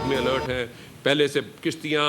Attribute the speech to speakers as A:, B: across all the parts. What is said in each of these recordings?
A: में अलर्ट हैं, पहले से किश्तियाँ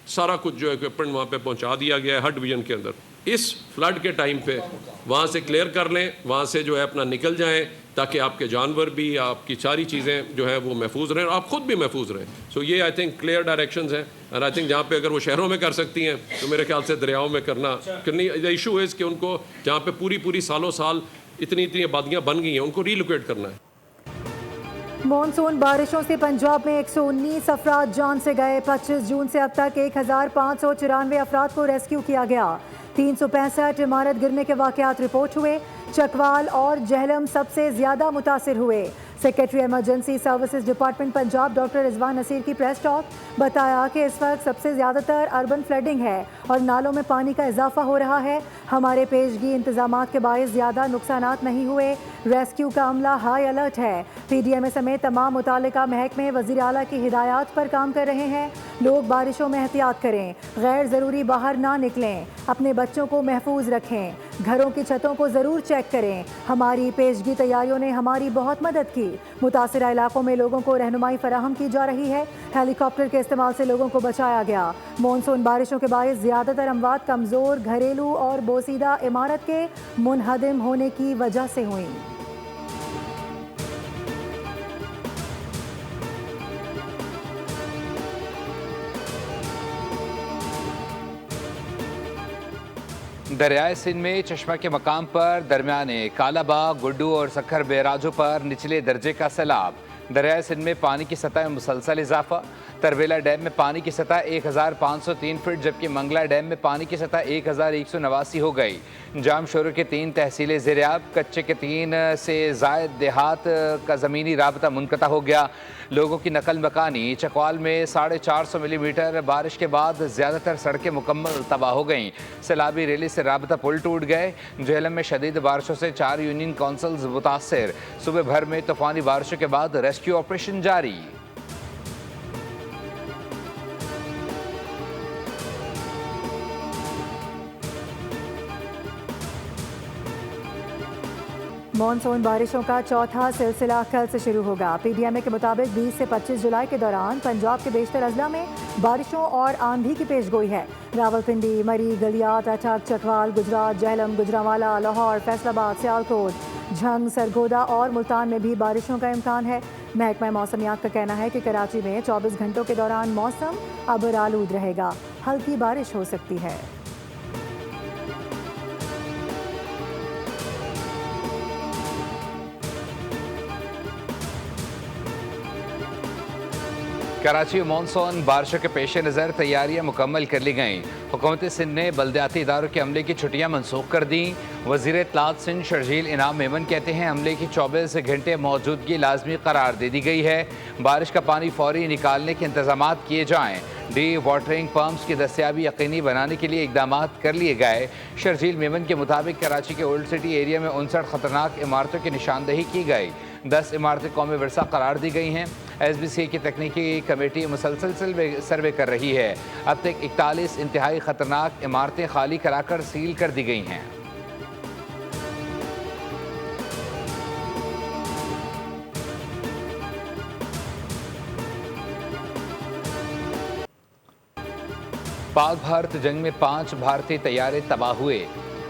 A: सारा कुछ जो इक्विपमेंट वहाँ पे पहुँचा दिया गया है हर डिवीज़न के अंदर। इस फ्लड के टाइम पे वहाँ से क्लियर कर लें, वहाँ से जो है अपना निकल जाएं, ताकि आपके जानवर भी, आपकी सारी चीज़ें जो है वो महफूज रहें और आप ख़ुद भी महफूज रहें। सो ये आई थिंक क्लियर डायरेक्शंस हैं और आई थिंक जहाँ पे अगर वो शहरों में कर सकती हैं तो मेरे ख्याल से दरियाओं में करनी द इशू इज़ कि उनको जहाँ पे पूरी सालों साल इतनी आबादियाँ बन गई हैं उनको रीलोकेट करना है।
B: मॉनसून बारिशों से पंजाब में 119 अफराद जान से गए। 25 जून से अब तक 1594 अफराद को रेस्क्यू किया गया। 365 इमारत गिरने के वाकयात रिपोर्ट हुए। चकवाल और जहलम सबसे ज्यादा मुतासिर हुए। Secretary emergency services department Punjab doctor Rizwan Naseer की प्रेस टॉक बताया कि इस वक्त सबसे ज़्यादातर अर्बन फ्लडिंग है और नालों में पानी का इजाफा हो रहा है। हमारे पेशगी इंतजामात के बायस ज़्यादा नुकसानात नहीं हुए। रेस्क्यू का अमला हाई अलर्ट है। PDMA समेत तमाम मुतालिका महकमे वज़ीर आला की हिदायत पर काम कर रहे हैं। लोग बारिशों में एहतियात करें, गैर ज़रूरी बाहर ना निकलें, अपने बच्चों को महफूज रखें, घरों की छतों को ज़रूर चेक करें। हमारी पेशगी तैयारियों ने हमारी बहुत मदद की। मुतासिरा इलाकों में लोगों को रहनुमाई फराहम की जा रही है। हेलीकॉप्टर के इस्तेमाल से लोगों को बचाया गया। मॉनसून बारिशों के बायस ज़्यादातर अमवात कमज़ोर घरेलू और बोसीदा इमारत के मुनहदम होने की वजह से हुई।
C: दरियाए सिंध में चश्मा के मकाम पर दरमियाने कालाबाग, गुड्डू और सखर बैराजों पर निचले दर्जे का सैलाब। दरियाए सिंध में पानी की सतह में मुसलसल इजाफा। तरबेला डैम में पानी की सतह 1503 फीट, जबकि मंगला डैम में पानी की सतह 1189 हो गई। जाम शोर के 3 तहसीलें ज़ेरियाब, कच्चे के 3 से जायद देहात का ज़मीनी राबता मुनक़ता हो गया। लोगों की नकल मकानी। चकवाल में 450 मिलीमीटर बारिश के बाद ज़्यादातर सड़कें मुकम्मल तबाह हो गईं। सैलाबी रैली से राबता पुल टूट गए। झेलम में शदीद बारिशों से 4 यूनियन काउंसिल्स मुतासर। सुबह भर में तूफ़ानी बारिशों के बाद रेस्क्यू ऑपरेशन जारी।
B: मॉनसून बारिशों का चौथा सिलसिला कल से शुरू होगा। PDMA के मुताबिक 20 से 25 जुलाई के दौरान पंजाब के बेशतर अजला में बारिशों और आंधी की पेशगोई है। रावलपिंडी, मरी, गलियात, अटक, चकवाल, गुजरात, जहलम, गुजरांवाला, लाहौर, फैसलाबाद, सियालकोट, झंग, सरगोदा और मुल्तान में भी बारिशों का इम्कान है। महकमा मौसमियात का कहना है कि कराची में 24 घंटों के दौरान मौसम अबर आलूद रहेगा। हल्की बारिश हो सकती है।
C: कराची में मानसून बारिशों के पेश नज़र तैयारियां मुकम्मल कर ली गईं। हुकूमत सिंध ने बल्दियाती इदारों के अमले की छुट्टियां मनसूख कर दी। वज़ीर इत्तलात सिंध शर्जील इनाम मेमन कहते हैं अमले की 24 घंटे मौजूदगी लाजमी करार दे दी गई है। बारिश का पानी फौरी निकालने के इंतजाम किए जाएँ। डी वाटरिंग पम्प्स की दस्तियाबी यकीनी बनाने के लिए इकदाम कर लिए गए। शर्जील मेमन के मुताबिक कराची के ओल्ड सिटी एरिया में 59 ख़तरनाक इमारतों की निशानदही की गई। 10 इमारतें कौमी विरसा करार दी गई हैं। SBCA की तकनीकी कमेटी मुसलसल सर्वे कर रही है। अब तक 41 इंतहाई ख़तरनाक इमारतें खाली कराकर सील कर दी गई हैं। पाक भारत जंग में 5 भारतीय तैयारे तबाह हुए।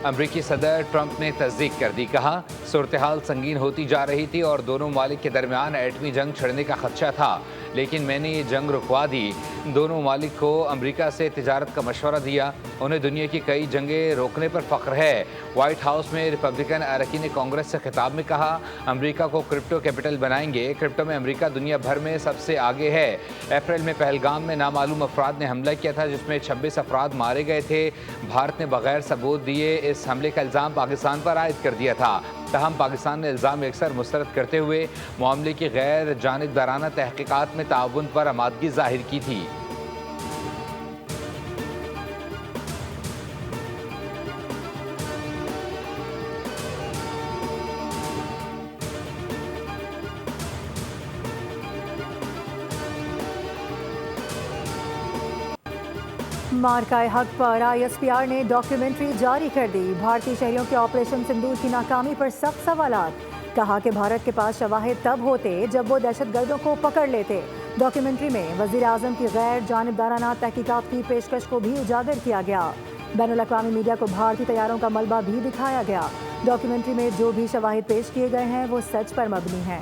C: अमरीकी सदर ट्रंप ने तस्दीक कर दी। कहा सूरत हाल संगीन होती जा रही थी और दोनों ममालिक के दरमियान एटमी जंग छिड़ने का खदशा था, लेकिन मैंने ये जंग रुकवा दी। दोनों ममालिक को अमरीका से तिजारत का मशवरा दिया। उन्हें दुनिया की कई जंगें रोकने पर फ़ख्र है। वाइट हाउस में रिपब्लिकन अरकान ने कांग्रेस से खिताब में कहा अमरीका को क्रिप्टो कैपिटल बनाएंगे। क्रिप्टो में अमरीका दुनिया भर में सबसे आगे है। अप्रैल में पहलगाम में नामालूम अफराद ने हमला किया था, जिसमें 26 अफराद मारे गए थे। भारत ने बगैर सबूत दिए इस हमले का इल्ज़ाम पाकिस्तान पर आयद कर दिया था। तहम पाकिस्तान ने इल्ज़ाम अक्सर मुस्तरद करते हुए मामले की गैर जानिबदाराना तहकीकात में ताउन पर आमादगी जाहिर की थी।
B: मार्का हक पर ISPR ने डॉक्यूमेंट्री जारी कर दी। भारतीय शहरियों के ऑपरेशन सिंदूर की नाकामी पर सख्त सवालात। कहा कि भारत के पास शवाहिद तब होते जब वो दहशतगर्दों को पकड़ लेते। डॉक्यूमेंट्री में वज़ीर आज़म की गैर जानिबदाराना तहकीकात की पेशकश को भी उजागर किया गया। बैनुल-अक़वामी मीडिया को भारतीय तैयारों का मलबा भी दिखाया गया। डॉक्यूमेंट्री में जो भी शवाहिद पेश किए गए हैं वो सच पर मबनी हैं।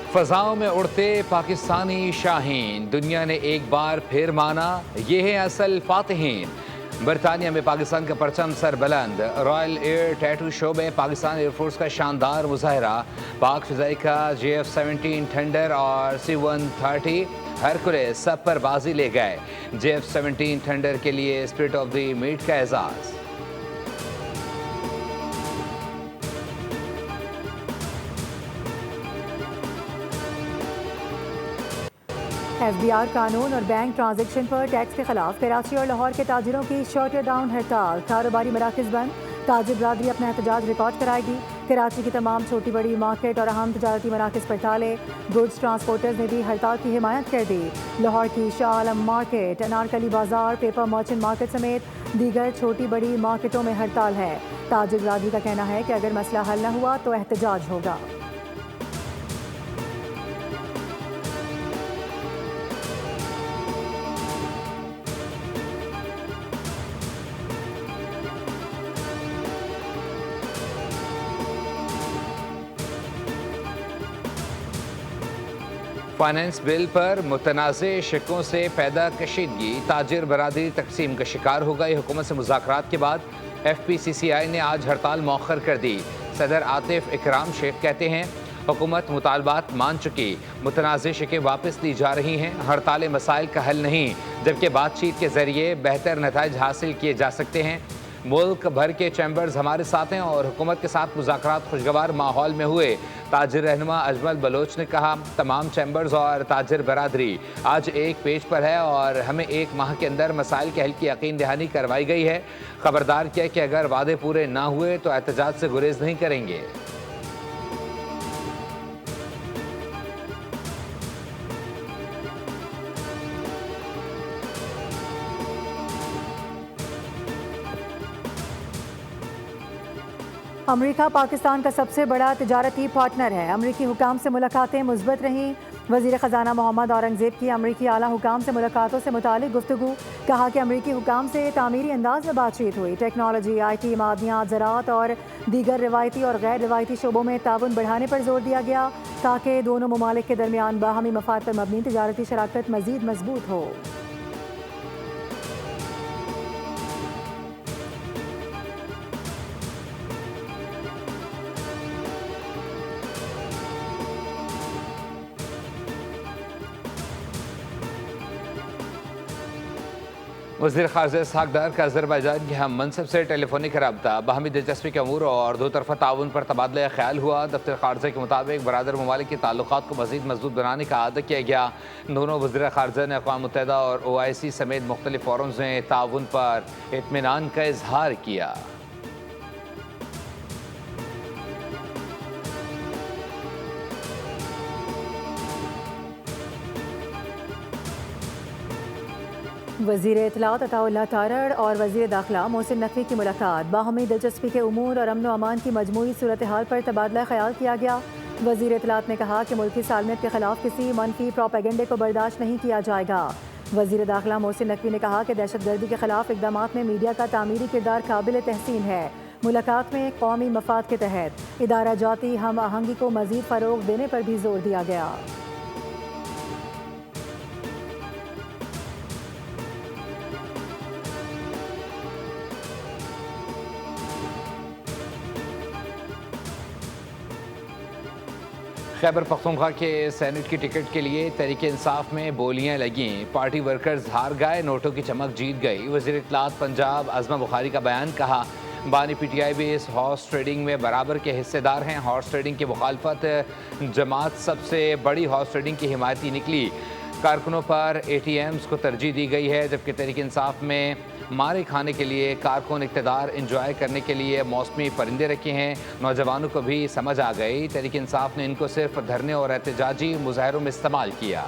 C: फ़ज़ाओं में उड़ते पाकिस्तानी शाहीन, दुनिया ने एक बार फिर माना ये है असल फातिहीन। बरतानिया में पाकिस्तान का परचम सर बुलंद। रॉयल एयर टैटू शो में पाकिस्तान एयरफोर्स का शानदार मुजाहरा। पाक फ़िज़ाई का JF-17 थंडर और C-130 हरकुलेस सब पर बाजी ले गए। JF-17 थंडर के लिए स्पिरिट ऑफ द मीट का एजाज़।
B: FBR कानून और बैंक ट्रांजैक्शन पर टैक्स के खिलाफ कराची और लाहौर के ताजिरों की शॉर्टर डाउन हड़ताल। कारोबारी मराकज़ बंद, ताजिर बरादरी अपना एहतजाज रिकॉर्ड कराएगी। कराची की तमाम छोटी बड़ी मार्केट और अहम तजारती मराकज़ पर ताले। गुड्स ट्रांसपोर्टर्स ने भी हड़ताल की हिमायत कर दी। लाहौर की शाह आलम मार्केट, अनारकली बाजार, पेपर मर्चेंट मार्केट समेत दीगर छोटी बड़ी मार्केटों में हड़ताल है। ताजिर बरादरी का कहना है कि अगर मसला हल न हुआ तो एहतजाज होगा।
C: फाइनेंस बिल पर मुतनाज़े शिकों से पैदा कशीदगी, ताजिर बरादरी तकसीम का शिकार हो गई। हुकूमत से मुज़ाकरात के बाद FPCCI ने आज हड़ताल मौखर कर दी। सदर आतिफ इकराम शेख कहते हैं हुकूमत मुतालबात मान चुकी, मुतनाज़े शिकें वापस ली जा रही हैं। हड़ताल मसाइल का हल नहीं, जबकि बातचीत के ज़रिए बेहतर नताइज हासिल किए जा सकते हैं। मुल्क भर के चैम्बर्स हमारे साथ हैं और हुकूमत के साथ मुज़ाकरात खुशगवार माहौल में हुए। ताजिर रहनुमा अजमल बलोच ने कहा तमाम चैम्बर्स और ताजिर बरादरी आज एक पेज पर है और हमें एक माह के अंदर मसाइल के हल की यकीन दहानी करवाई गई है। खबरदार किया कि अगर वादे पूरे ना हुए तो एहतजाज से गुरेज नहीं करेंगे।
B: अमेरिका पाकिस्तान का सबसे बड़ा तिजारती पार्टनर है। अमेरिकी हुकाम से मुलाकातें मुस्बत रहीं। वज़ीर ख़जाना मोहम्मद औरंगज़ेब की अमेरिकी आला हुकाम से मुलाकातों से मुतालिक गुफ्तगू। कहा कि अमेरिकी हुकाम से तामीरी अंदाज में बातचीत हुई। टेक्नोलॉजी, IT, मादनियात, ज़राअत और दीगर रिवायती और गैर रिवायती शोबों में ताउन बढ़ाने पर जोर दिया गया ताकि दोनों ममालिक के दरमियान बाहमी मफाद पर मबनी तिजारती शराकत मज़ीद मजबूत हो।
C: वज़ीर ख़ारजा इसहाक़ डार का अज़रबैजान के हम मनसब से टेलीफोनिक रब्ता, बाहमी दिलचस्पी के अमूर और दो तरफ़ा ताउन पर तबादला ख्याल हुआ। दफ्तर ख़ारजा के मुताबिक बरादर ममालिक के ताल्लुक़ात को मज़ीद मजबूत बनाने का अहद किया गया। दोनों वज़ीर ख़ारजा ने अक़वाम मुत्तहिदा और OIC समेत मुख्तलिफ़ फ़ोरम्स में ताउन पर इत्मीनान का इजहार किया।
B: वज़ीर इत्तलात अताउल्लाह तारड़ और वज़ीर दाखिला मोहसिन नकवी की मुलाकात। बाहमी दिलचस्पी के उमूर और अमन व अमान की मजमूई सूरत हाल पर तबादला ख्याल किया गया। वज़ीर इत्तलात ने कहा कि मुल्की सालमियत के खिलाफ किसी मनफी प्रोपेगेंडे को बर्दाश्त नहीं किया जाएगा। वज़ीर दाखिला मोहसिन नकवी ने कहा कि दहशतगर्दी के खिलाफ इक़दामात में मीडिया का तामीरी किरदार काबिल तहसीन है। मुलाकात में कौमी मफाद के तहत इदारा जाती हम आहंगी को मज़ीद फ़रोग़ देने पर भी जोर दिया गया।
C: खैबर पख्तूनख्वा के सेनेट की टिकट के लिए तहरीक इंसाफ में बोलियां लगीं। पार्टी वर्कर्स हार गए, नोटों की चमक जीत गई। वज़ीर इत्तलात पंजाब आज़मा बुखारी का बयान। कहा बानी PTI भी इस हॉर्स ट्रेडिंग में बराबर के हिस्सेदार हैं। हॉर्स ट्रेडिंग की मुखालफत जमात सबसे बड़ी हॉर्स ट्रेडिंग की हिमायती निकली। कारकुनों पर ATMs को तरजीह दी गई है, जबकि तहरीक इंसाफ में मारे खाने के लिए कारकुन इक़्तिदार इंजॉय करने के लिए मौसमी परिंदे रखे हैं। नौजवानों को भी समझ आ गई, तहरीक इंसाफ ने इनको सिर्फ धरने और एहतजाजी मुजाहरों में इस्तेमाल किया।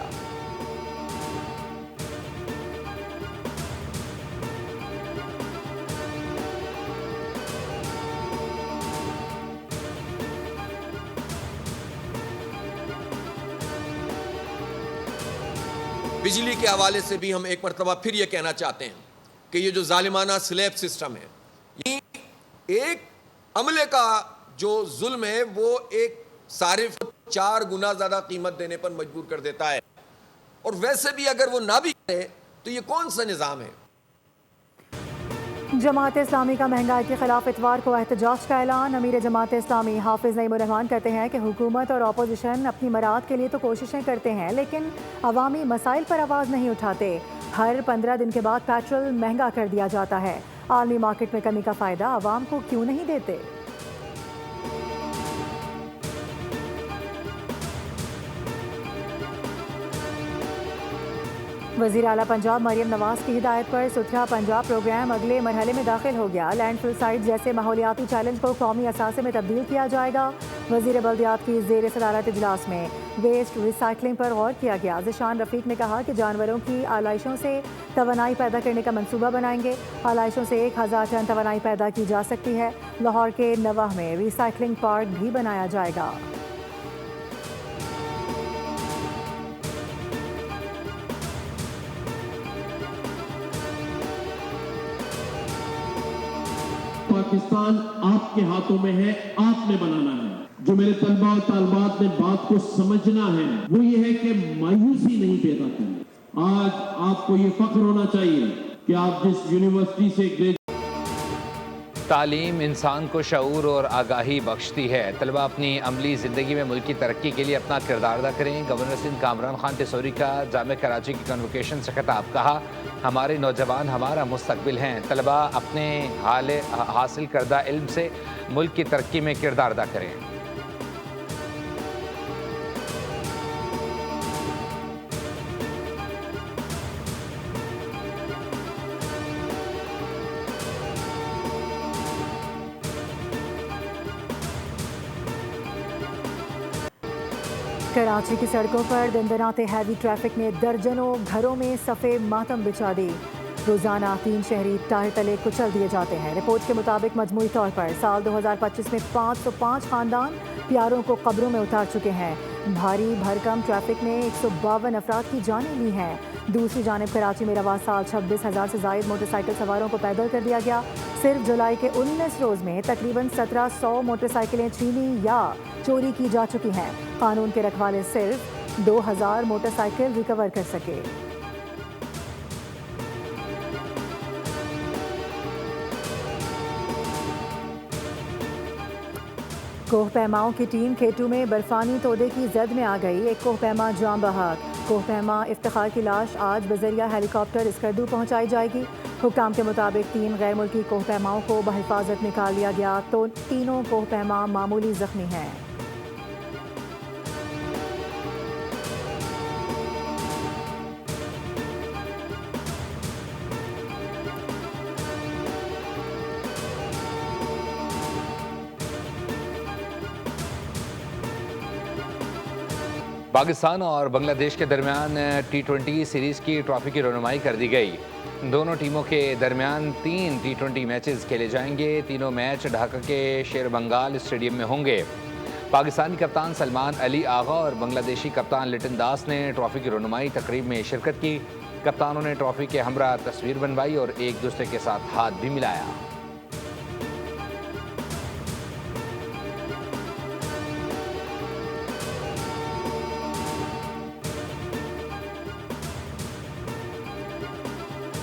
D: बिजली के हवाले से भी हम एक मरतबा फिर ये कहना चाहते हैं कि ये जो जालिमाना स्लैब सिस्टम है, ये एक अमले का जो जुल्म है वो एक सारिफ 4 गुना ज़्यादा कीमत देने पर मजबूर कर देता है। और वैसे भी अगर वो ना भी करे तो ये कौन सा निज़ाम है?
B: जमात इस्लामी का महंगाई के खिलाफ इतवार को एहतजाज का ऐलान। अमीर जमात इस्लामी हाफिज नईमुर रहमान कहते हैं कि हुकूमत और अपोजिशन अपनी मराद के लिए तो कोशिशें करते हैं, लेकिन अवामी मसाइल पर आवाज़ नहीं उठाते। हर 15 दिन के बाद पेट्रोल महंगा कर दिया जाता है। आलमी मार्केट में कमी का फ़ायदा आवाम को क्यों नहीं देते? वज़ीर आला पंजाब मरियम नवाज की हिदायत पर सुथरा पंजाब प्रोग्राम अगले मरहले में दाखिल हो गया। लैंडफिल साइट जैसे माहौलियाती चैलेंज को कौमी असासे में तब्दील किया जाएगा। वज़ीर बल्दियात की ज़ेर सदारत इजलास में वेस्ट रिसाइकलिंग पर गौर किया गया। ज़िशान रफ़ीक ने कहा कि जानवरों की आलाइशों से तवानाई पैदा करने का मंसूबा बनाएंगे। आलाइशों से 1000 टन तवानाई पैदा की जा सकती है। लाहौर के नवाह में रिसाइकलिंग पार्क भी बनाया जाएगा।
E: पाकिस्तान आपके हाथों में है, आपने बनाना है। जो मेरे तलबा और तालबात ने बात को समझना है वो ये है कि मायूसी नहीं पैदा करनी। आज आपको ये फख्र होना चाहिए कि आप जिस यूनिवर्सिटी से ग्रेजुएट
C: तालीम इंसान को शऊर और आगाही बख्शती है। तलबा अपनी अमली ज़िंदगी में मुल्क की तरक्की के लिए अपना किरदार अदा करें। गवर्नर सिंध कामरान खान टेसोरी का जामे कराची की कन्वोकेशन से खिताब। कहा, हमारे नौजवान हमारा मुस्तकबिल हैं। तलबा अपने हासिल करदा इल्म से मुल्क की तरक्की में किरदार अदा करें।
B: कराची की सड़कों पर दंदनाते हैवी ट्रैफिक ने दर्जनों घरों में सफ़े मातम बिछा दी। रोज़ाना 3 शहरी टायर तले कुचल दिए जाते हैं। रिपोर्ट के मुताबिक मजमूई तौर पर साल 2025 में 505 खानदान प्यारों को कब्रों में उतार चुके हैं। भारी भरकम ट्रैफिक ने 152 अफराद की जानें ली हैं। दूसरी जानिब कराची में रवा साल 26,000 से ज़ायद मोटरसाइकिल सवारों को पैदल कर दिया गया। सिर्फ जुलाई के 19 रोज़ में तकरीबन 1700 मोटरसाइकिलें छीनी या चोरी की जा चुकी हैं। कानून के रखवाले सिर्फ 2000 मोटरसाइकिल रिकवर कर सके। कोहपैमाओं की टीम खेतू में बर्फानी तोदे की जद में आ गई। एक कोहपैमा जाम बहाक। कोहपैमा इफ्तिखार की लाश आज बजरिया हेलीकॉप्टर इसकरदू पहुंचाई जाएगी। हुक्काम के मुताबिक 3 गैर मुल्की कोहपैमाओं को बहिफाजत निकाल लिया गया तो तीनों कोहपैमा मामूली जख्मी हैं।
C: पाकिस्तान और बांग्लादेश के दरमियान T20 सीरीज़ की ट्रॉफी की रनुमाई कर दी गई। दोनों टीमों के दरमियान 3 T20 मैचेस खेले जाएंगे। तीनों मैच ढाका के शेर बंगाल स्टेडियम में होंगे। पाकिस्तानी कप्तान सलमान अली आगा और बांग्लादेशी कप्तान लिटन दास ने ट्रॉफी की रनुमाई तकरीब में शिरकत की। कप्तानों ने ट्रॉफी के हमरा तस्वीर बनवाई और एक दूसरे के साथ हाथ भी मिलाया।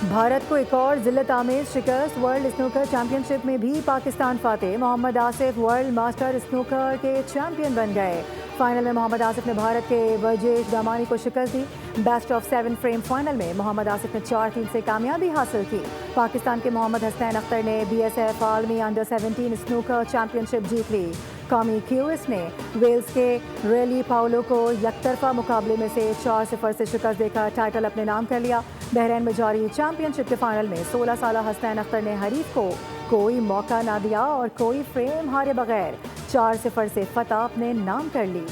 B: भारत को एक और जिल्लत आमेज शिकस्त। वर्ल्ड स्नूकर चैंपियनशिप में भी पाकिस्तान फातेह। Mohammad Asif world master snooker के चैंपियन बन गए। फाइनल में मोहम्मद आसिफ ने भारत के वर्जेश दामानी को शिकस्त दी। बेस्ट ऑफ 7 फ्रेम फाइनल में मोहम्मद आसिफ ने 4-3 से कामयाबी हासिल की। पाकिस्तान के मोहम्मद हसनैन अख्तर ने BSF आलमी अंडर 17 स्नूकर चैंपियनशिप जीत ली। कौमी क्यूएस ने वेल्स के रेली पाउलो को यकतरफा मुकाबले में से 4-0 से शिकस्त देकर टाइटल अपने नाम कर लिया। बहरीन में जारी चैंपियनशिप के फाइनल में 16 साल हसनैन अख्तर ने हरीफ को कोई मौका ना दिया और कोई फ्रेम हारे बगैर 4-0 से फतह अपने नाम कर ली।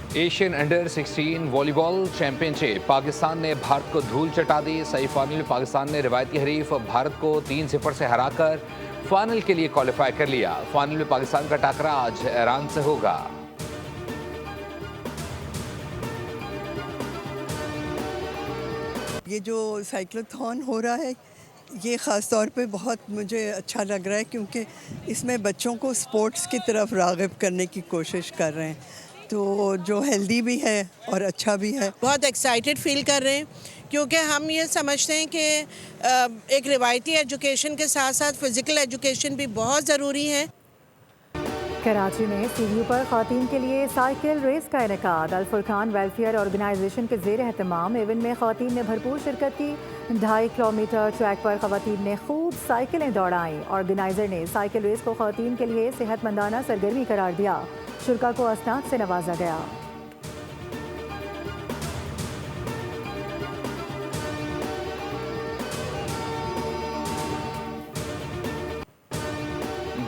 C: Asian under 16 volleyball championship Pakistan ने भारत को धूल चटा दी। सेमीफाइनल में पाकिस्तान ने रिवायती हरीफ भारत को 3-0 से हराकर फाइनल के लिए क्वालिफाई कर लिया। फाइनल में पाकिस्तान का टकरा आज ईरान से होगा।
F: ये जो साइक्लोथॉन हो रहा है ये ख़ास तौर पे बहुत मुझे अच्छा लग रहा है, क्योंकि इसमें बच्चों को स्पोर्ट्स की तरफ राग़िब करने की कोशिश कर रहे हैं, तो जो हेल्दी भी है और अच्छा भी है।
G: बहुत एक्साइटेड फील कर रहे हैं क्योंकि हम ये समझते हैं कि एक रिवायती एजुकेशन के साथ साथ फ़िज़िकल एजुकेशन भी बहुत ज़रूरी है।
B: कराची में सीढ़ियों पर ख़वातीन के लिए साइकिल रेस का इनेकाद। अल फुरकान वेलफेयर ऑर्गेनाइजेशन के ज़ेर एहतमाम इवेंट में ख़वातीन ने भरपूर शिरकत की। 2.5 किलोमीटर ट्रैक पर ख़वातीन ने खूब साइकिलें दौड़ाईं। ऑर्गेनाइज़र ने साइकिल रेस को ख़वातीन के लिए सेहतमंदाना सरगर्मी करार दिया। शुरा को असनाद से नवाजा गया।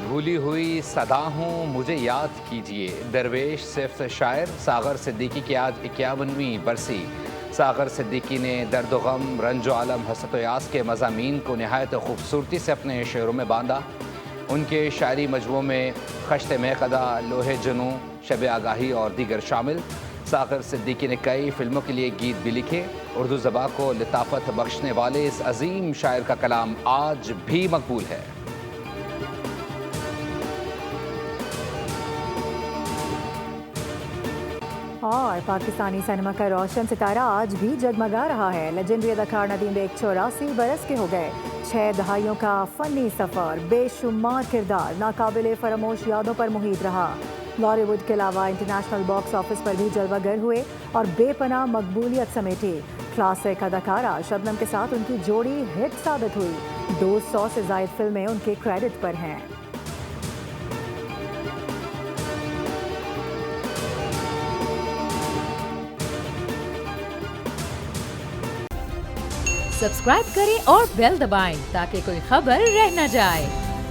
C: भूली हुई सदा हूँ मुझे याद कीजिए। दरवेश सिर्फ शायर सागर सिद्दीकी की आज 51वीं बरसी। सागर सिद्दीकी ने दर्द गम, रंजो आलम, हसरत यास के मज़ामीन को नहायत खूबसूरती से अपने शेरों में बांधा। उनके शायरी मजमू में खश्त मेक़दा, लोहे जुनू, शब आगाही और दीगर शामिल। सागर सिद्दीकी ने कई फिल्मों के लिए गीत भी लिखे। उर्दू ज़बान को लताफ़त बख्शने वाले इस अजीम शायर का कलाम आज भी मकबूल है।
B: और पाकिस्तानी सिनेमा का रोशन सितारा आज भी जगमगा रहा है। लेजेंडरी अदाकार नदीम बेग 84 बरस के हो गए। 6 दहाइयों का फ़नी सफ़र, बेशुमार किरदार, नाकाबिले फरामोश यादों पर मुहित रहा। बॉलीवुड के अलावा इंटरनेशनल बॉक्स ऑफिस पर भी जलवागर हुए और बेपनाह मकबूलियत समेटी। क्लासिक अदाकारा शबनम के साथ उनकी जोड़ी हिट साबित हुई। 200 से ज़ायद फिल्में उनके क्रेडिट पर हैं।
H: सब्सक्राइब करें और बेल दबाएं ताकि कोई खबर रह न जाए।